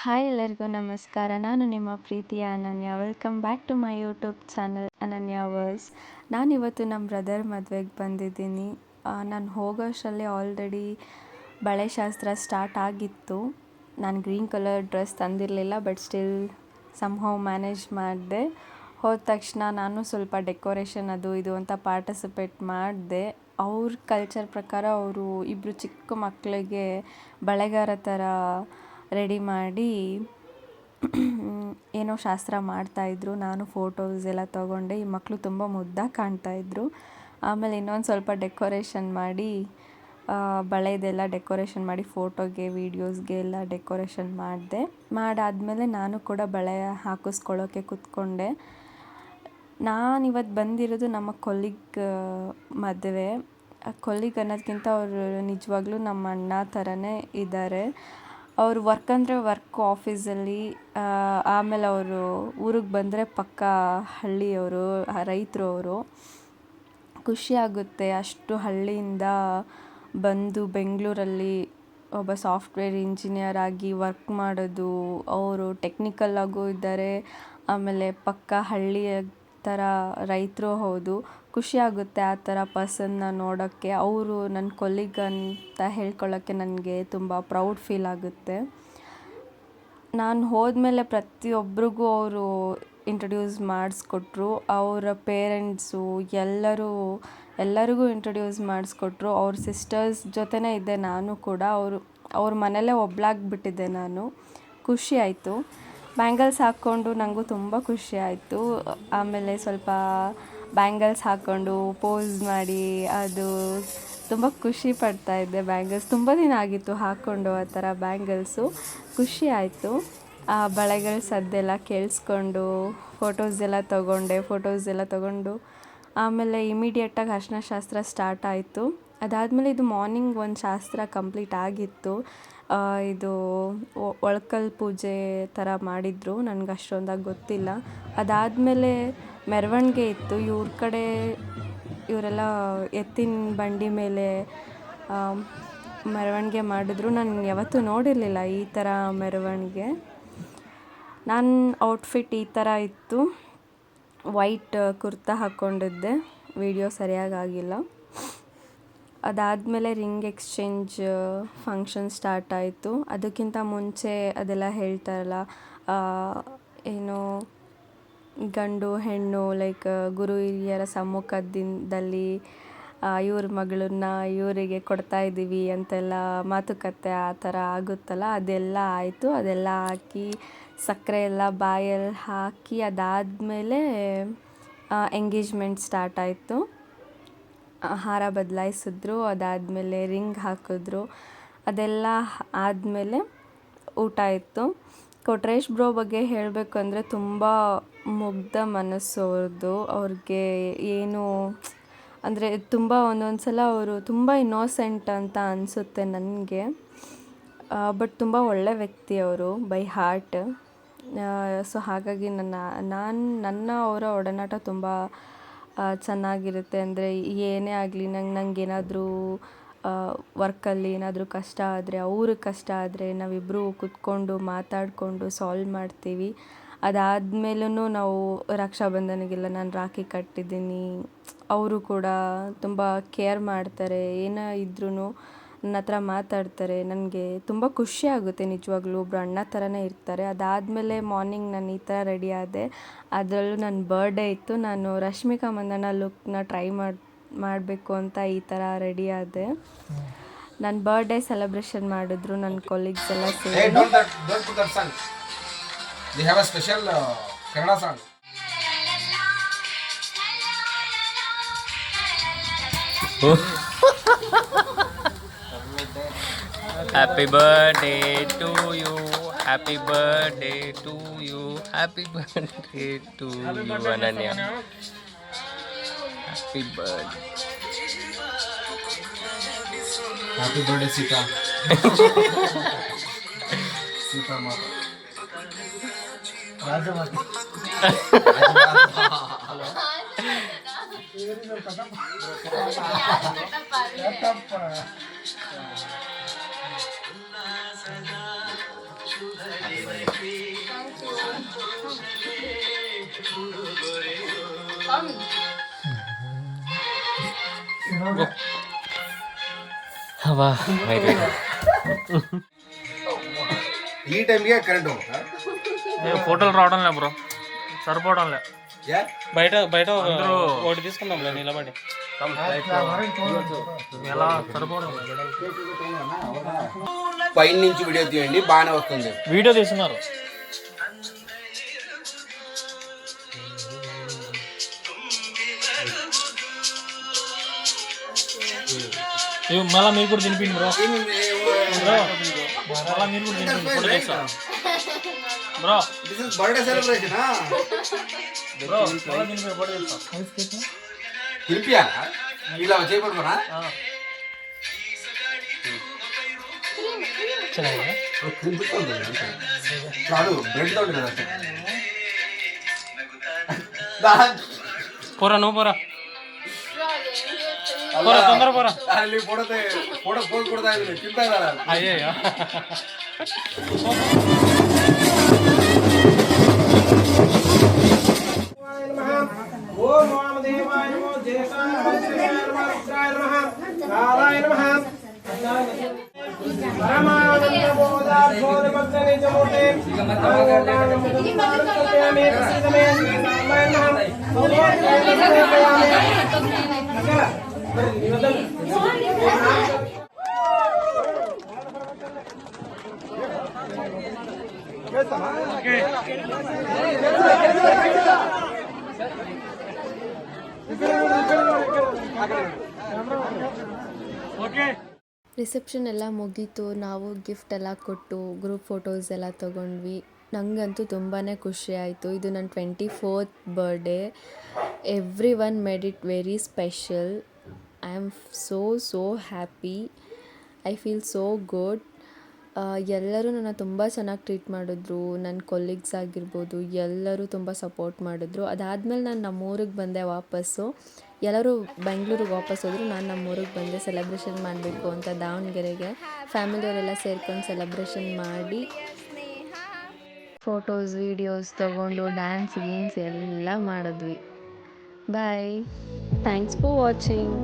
Hi ಎಲ್ಲರಿಗೂ ನಮಸ್ಕಾರ. ನಾನು ನಿಮ್ಮ ಪ್ರೀತಿಯ Ananya. Welcome back to my YouTube channel Ananya verse. ನಾನಿವತ್ತು ನಮ್ಮ ಬ್ರದರ್ ಮದುವೆಗೆ ಬಂದಿದ್ದೀನಿ. ನಾನು ಹೋಗೋಷ್ಟರಲ್ಲಿ ಆಲ್ರೆಡಿ ಬಳೆ ಶಾಸ್ತ್ರ ಸ್ಟಾರ್ಟ್ ಆಗಿತ್ತು. ನಾನು ಗ್ರೀನ್ ಕಲರ್ ಡ್ರೆಸ್ ತಂದಿರಲಿಲ್ಲ, ಬಟ್ ಸ್ಟಿಲ್ ಸಮ್ಹೌ ಮ್ಯಾನೇಜ್ ಮಾಡಿದೆ. ಹೋದ ತಕ್ಷಣ ನಾನು ಸ್ವಲ್ಪ ಡೆಕೋರೇಷನ್ ಅದು ಇದು ಅಂತ ಪಾರ್ಟಿಸಿಪೇಟ್ ಮಾಡಿದೆ. ಅವ್ರ ಕಲ್ಚರ್ ಪ್ರಕಾರ ಅವರು ಇಬ್ಬರು ಚಿಕ್ಕ ಮಕ್ಕಳಿಗೆ ಬಳೆಗಾರ ಥರ ರೆಡಿ ಮಾಡಿ ಏನೋ ಶಾಸ್ತ್ರ ಮಾಡ್ತಾಯಿದ್ರು. ನಾನು ಫೋಟೋಸ್ ಎಲ್ಲ ತೊಗೊಂಡೆ. ಈ ಮಕ್ಕಳು ತುಂಬ ಮುದ್ದಾಗಿ ಕಾಣ್ತಾಯಿದ್ರು. ಆಮೇಲೆ ಇನ್ನೊಂದು ಸ್ವಲ್ಪ ಡೆಕೋರೇಷನ್ ಮಾಡಿ ಬಳೆದೆಲ್ಲ ಡೆಕೋರೇಷನ್ ಮಾಡಿ ಫೋಟೋಗೆ ವೀಡಿಯೋಸ್ಗೆ ಎಲ್ಲ ಡೆಕೋರೇಷನ್ ಮಾಡಾದಮೇಲೆ ನಾನು ಕೂಡ ಬಳೆ ಹಾಕಿಸ್ಕೊಳ್ಳೋಕ್ಕೆ ಕೂತ್ಕೊಂಡೆ. ನಾನಿವತ್ತು ಬಂದಿರೋದು ನಮ್ಮ ಕೊಲ್ಲಿಗ್ ಮದುವೆ. ಕೊಲ್ಲಿಗ್ ಅನ್ನೋದಕ್ಕಿಂತ ಅವರು ನಿಜವಾಗ್ಲೂ ನಮ್ಮ ಅಣ್ಣ ಥರನೇ ಇದ್ದಾರೆ. ಅವರು ವರ್ಕ್ ಅಂದರೆ ವರ್ಕ್ ಆಫೀಸಲ್ಲಿ. ಆಮೇಲೆ ಅವರು ಊರಿಗೆ ಬಂದರೆ ಪಕ್ಕ ಹಳ್ಳಿಯವರು, ರೈತರು ಅವರು. ಖುಷಿಯಾಗುತ್ತೆ ಅಷ್ಟು ಹಳ್ಳಿಯಿಂದ ಬಂದು ಬೆಂಗಳೂರಲ್ಲಿ ಒಬ್ಬ ಸಾಫ್ಟ್ವೇರ್ ಇಂಜಿನಿಯರ್ ಆಗಿ ವರ್ಕ್ ಮಾಡೋದು. ಅವರು ಟೆಕ್ನಿಕಲ್ಲಾಗೂ ಇದ್ದಾರೆ, ಆಮೇಲೆ ಪಕ್ಕ ಹಳ್ಳಿಯ ಥರ ರೈತರು ಹೌದು. ಖುಷಿಯಾಗುತ್ತೆ ಆ ಥರ ಪರ್ಸನ್ನ ನೋಡೋಕ್ಕೆ. ಅವರು ನನ್ನ ಕೊಲ್ಲಿಗ್ ಅಂತ ಹೇಳ್ಕೊಳ್ಳೋಕ್ಕೆ ನನಗೆ ತುಂಬ ಪ್ರೌಡ್ ಫೀಲ್ ಆಗುತ್ತೆ. ನಾನು ಹೋದ್ಮೇಲೆ ಪ್ರತಿಯೊಬ್ಬರಿಗೂ ಅವರು ಇಂಟ್ರೊಡ್ಯೂಸ್ ಮಾಡಿಸ್ಕೊಟ್ರು. ಅವರ ಪೇರೆಂಟ್ಸು ಎಲ್ಲರಿಗೂ ಇಂಟ್ರೊಡ್ಯೂಸ್ ಮಾಡಿಸ್ಕೊಟ್ರು. ಅವ್ರ ಸಿಸ್ಟರ್ಸ್ ಜೊತೆನೇ ಇದ್ದೆ ನಾನು ಕೂಡ. ಅವ್ರ ಮನೆಯಲ್ಲೇ ಒಬ್ಳಾಗ್ಬಿಟ್ಟಿದ್ದೆ ನಾನು. ಖುಷಿ ಆಯಿತು. ಬ್ಯಾಂಗಲ್ಸ್ ಹಾಕ್ಕೊಂಡು ನನಗೂ ತುಂಬ ಖುಷಿ ಆಯಿತು. ಆಮೇಲೆ ಸ್ವಲ್ಪ ಬ್ಯಾಂಗಲ್ಸ್ ಹಾಕ್ಕೊಂಡು ಪೋಸ್ ಮಾಡಿ ಅದು ತುಂಬ ಖುಷಿ ಪಡ್ತಾಯಿದ್ದೆ. ಬ್ಯಾಂಗಲ್ಸ್ ತುಂಬ ದಿನ ಆಗಿತ್ತು ಹಾಕ್ಕೊಂಡು ಆ ಥರ ಬ್ಯಾಂಗಲ್ಸು. ಖುಷಿ ಆಯಿತು. ಆ ಬಳೆಗಳ ಸದ್ದೆಲ್ಲ ಕೇಳಿಸ್ಕೊಂಡು ಫೋಟೋಸ್ ಎಲ್ಲ ತೊಗೊಂಡು ಆಮೇಲೆ ಇಮಿಡಿಯೇಟಾಗಿ ಅರಿಶಿನ ಶಾಸ್ತ್ರ ಸ್ಟಾರ್ಟ್ ಆಯಿತು. ಅದಾದಮೇಲೆ ಇದು ಮಾರ್ನಿಂಗ್ ಒಂದು ಶಾಸ್ತ್ರ ಕಂಪ್ಲೀಟ್ ಆಗಿತ್ತು. ಇದು ಒಳಕಲ್ ಪೂಜೆ ಥರ ಮಾಡಿದರು. ನನಗೆ ಅಷ್ಟೊಂದಾಗಿ ಗೊತ್ತಿಲ್ಲ. ಅದಾದಮೇಲೆ ಮೆರವಣಿಗೆ ಇತ್ತು. ಇವ್ರ ಕಡೆ ಇವರೆಲ್ಲ ಎತ್ತಿನ ಬಂಡಿ ಮೇಲೆ ಮೆರವಣಿಗೆ ಮಾಡಿದ್ರು. ನಾನು ಯಾವತ್ತೂ ನೋಡಿರಲಿಲ್ಲ ಈ ಥರ ಮೆರವಣಿಗೆ. ನನ್ನ ಔಟ್ಫಿಟ್ ಈ ಥರ ಇತ್ತು. ವೈಟ್ ಕುರ್ತಾ ಹಾಕ್ಕೊಂಡಿದ್ದೆ. ವಿಡಿಯೋ ಸರಿಯಾಗಿಲ್ಲ. ಅದಾದಮೇಲೆ ರಿಂಗ್ ಎಕ್ಸ್ಚೇಂಜ್ ಫಂಕ್ಷನ್ ಸ್ಟಾರ್ಟ್ ಆಯಿತು. ಅದಕ್ಕಿಂತ ಮುಂಚೆ ಅದೆಲ್ಲ ಹೇಳ್ತಾರಲ್ಲ, ಏನು ಗಂಡು ಹೆಣ್ಣು ಲೈಕ್ ಗುರು ಹಿರಿಯರ ಸಮ್ಮುಖದಲ್ಲಿ ಇವ್ರ ಮಗಳನ್ನ ಇವರಿಗೆ ಕೊಡ್ತಾ ಇದ್ದೀವಿ ಅಂತೆಲ್ಲ ಮಾತುಕತೆ ಆ ಥರ ಆಗುತ್ತಲ್ಲ, ಅದೆಲ್ಲ ಆಯಿತು. ಅದೆಲ್ಲ ಹಾಕಿ ಸಕ್ಕರೆ ಎಲ್ಲ ಬಾಯಲ್ಲಿ ಹಾಕಿ ಅದಾದಮೇಲೆ ಎಂಗೇಜ್ಮೆಂಟ್ ಸ್ಟಾರ್ಟ್ ಆಯಿತು. ಹಾರ ಬದಲಾಯಿಸಿದ್ರು. ಅದಾದಮೇಲೆ ರಿಂಗ್ ಹಾಕಿದ್ರು. ಅದೆಲ್ಲ ಆದಮೇಲೆ ಊಟ ಇತ್ತು. ಕೊಟ್ರೇಶ್ ಬ್ರೋ ಬಗ್ಗೆ ಹೇಳಬೇಕು ಅಂದರೆ ತುಂಬ ಮುಗ್ಧ ಮನಸ್ಸು ಅವ್ರದ್ದು. ಅವ್ರಿಗೆ ಏನು ಅಂದರೆ ತುಂಬ ಒಂದೊಂದು ಸಲ ಅವರು ತುಂಬ ಇನ್ನೋಸೆಂಟ್ ಅಂತ ಅನಿಸುತ್ತೆ ನನಗೆ. ಬಟ್ ತುಂಬ ಒಳ್ಳೆ ವ್ಯಕ್ತಿ ಅವರು ಬೈ ಹಾರ್ಟ್. ಸೊ ಹಾಗಾಗಿ ನನ್ನ ಅವರ ಒಡನಾಟ ತುಂಬ ಚೆನ್ನಾಗಿರುತ್ತೆ. ಅಂದರೆ ಏನೇ ಆಗಲಿ ನನಗೇನಾದರೂ ವರ್ಕಲ್ಲಿ ಏನಾದರೂ ಕಷ್ಟ ಆದರೆ, ಅವ್ರಿಗೆ ಕಷ್ಟ ಆದರೆ ನಾವಿಬ್ಬರು ಕೂತ್ಕೊಂಡು ಮಾತಾಡಿಕೊಂಡು ಸಾಲ್ವ್ ಮಾಡ್ತೀವಿ. ಅದಾದಮೇಲೂ ನಾವು ರಕ್ಷಾಬಂಧನಗೆಲ್ಲ ನಾನು ರಾಖಿ ಕಟ್ಟಿದ್ದೀನಿ. ಅವರು ಕೂಡ ತುಂಬ ಕೇರ್ ಮಾಡ್ತಾರೆ. ಏನೇ ಇದ್ರೂ ನನ್ನ ಹತ್ರ ಮಾತಾಡ್ತಾರೆ. ನನಗೆ ತುಂಬ ಖುಷಿ ಆಗುತ್ತೆ ನಿಜವಾಗ್ಲೂ. ಒಬ್ಬರು ಅಣ್ಣ ಥರನೇ ಇರ್ತಾರೆ. ಅದಾದಮೇಲೆ ಮಾರ್ನಿಂಗ್ ನಾನು ಈ ಥರ ರೆಡಿ ಆದೆ. ಅದರಲ್ಲೂ ನನ್ನ ಬರ್ಡೇ ಇತ್ತು. ನಾನು ರಶ್ಮಿಕಾ ಮಂದಣ್ಣ ಲುಕ್ನ ಟ್ರೈ ಮಾಡಬೇಕು ಅಂತ ಈ ಥರ ರೆಡಿ ಆದೆ. ನನ್ನ ಬರ್ಡೇ ಸೆಲೆಬ್ರೇಷನ್ ಮಾಡಿದ್ರು ನನ್ನ ಕೊಲೀಗ್ಸ್ ಎಲ್ಲ ಸೇರಿ. They have a special Kannada song. Happy birthday to you. Happy birthday to you. Happy birthday to you, Ananya. Happy birthday. Happy birthday, Sita. Sita Mata. Rajamati. Hello. అబ్బా అయిపోయింది. ఈ టైంకే current పోతుందా? ఫోటోలు రావడం లే బ్రో, సరిపోవడం లే. యా బయట బయట ఒకటి తీసుకుందాంలే నిలబడి, ఎలా సరిపోవడం పైన నుంచి వీడియో తీయండి, బాగానే వస్తుంది. వీడియో తీస్తున్నారు. మళ్ళీ మీరు కూడా తినిపిండి బ్రో, మళ్ళీ మీరు కూడా తినిపిండి, ఫోటో తీస్తా bro. This is birthday celebration. Bro మళ్ళీ తినిపిండి, ఫోటో తీస్తా. తినిపియాలా ఇలా చేయబడుకున్నా? ಚೆನ್ನಾಗಿದೆ. కాదు బ్రెడ్ తోటి కదా. పోరా నువ్వు పోరా, పోరా తొందర పోరా. ಅಲ್ಲಿ ಫೋಟೋ ಪೋಸ್ ಕೊಡ್ತಾ ಇದ್ದೀನಿ, ತಿಂತಾ ಇದ್ದಾರೆ. అయ్యయ్యో ఓం వామదేవాయ నమో జయసాయ వజ్రాయ నమః వజ్రాయ నమః కాలాయ నమః పరమానంద బోధార్థో నిమగ్ననే జమోతే ఆగోగానం ముఖారకృత్యామే ప్రసీదమే శ్రీరామాయ నమః సోమోదయామి ರಿಸೆಪ್ಷನ್ ಎಲ್ಲ ಮುಗೀತು. ನಾವು ಗಿಫ್ಟ್ ಎಲ್ಲ ಕೊಟ್ಟು ಗ್ರೂಪ್ ಫೋಟೋಸ್ ಎಲ್ಲ ತೊಗೊಂಡ್ವಿ. ನನಗಂತೂ ತುಂಬಾ ಖುಷಿ ಆಯಿತು. ಇದು ನನ್ನ 24th birthday. Every one made it very special. I am so happy. I feel so good. ಎಲ್ಲರೂ ನನ್ನ ತುಂಬ ಚೆನ್ನಾಗಿ ಟ್ರೀಟ್ ಮಾಡಿದ್ರು. ನನ್ನ ಕೊಲೀಗ್ಸ್ ಆಗಿರ್ಬೋದು, ಎಲ್ಲರೂ ತುಂಬ ಸಪೋರ್ಟ್ ಮಾಡಿದ್ರು. ಅದಾದಮೇಲೆ ನಾನು ನಮ್ಮೂರಿಗೆ ಬಂದೆ ವಾಪಸ್ಸು. ಎಲ್ಲರೂ ಬೆಂಗಳೂರಿಗೆ ವಾಪಸ್ ಹೋದರು. ನಾನು ನಮ್ಮೂರಿಗೆ ಬಂದೆ ಸೆಲೆಬ್ರೇಷನ್ ಮಾಡಬೇಕು ಅಂತ ದಾವಣಗೆರೆಗೆ. ಫ್ಯಾಮಿಲಿಯವರೆಲ್ಲ ಸೇರ್ಕೊಂಡು ಸೆಲೆಬ್ರೇಷನ್ ಮಾಡಿ ಫೋಟೋಸ್ ವೀಡಿಯೋಸ್ ತೊಗೊಂಡು ಡ್ಯಾನ್ಸ್ ಗೀನ್ಸ್ ಎಲ್ಲ ಮಾಡಿದ್ವಿ. ಬಾಯ್. Thanks for watching.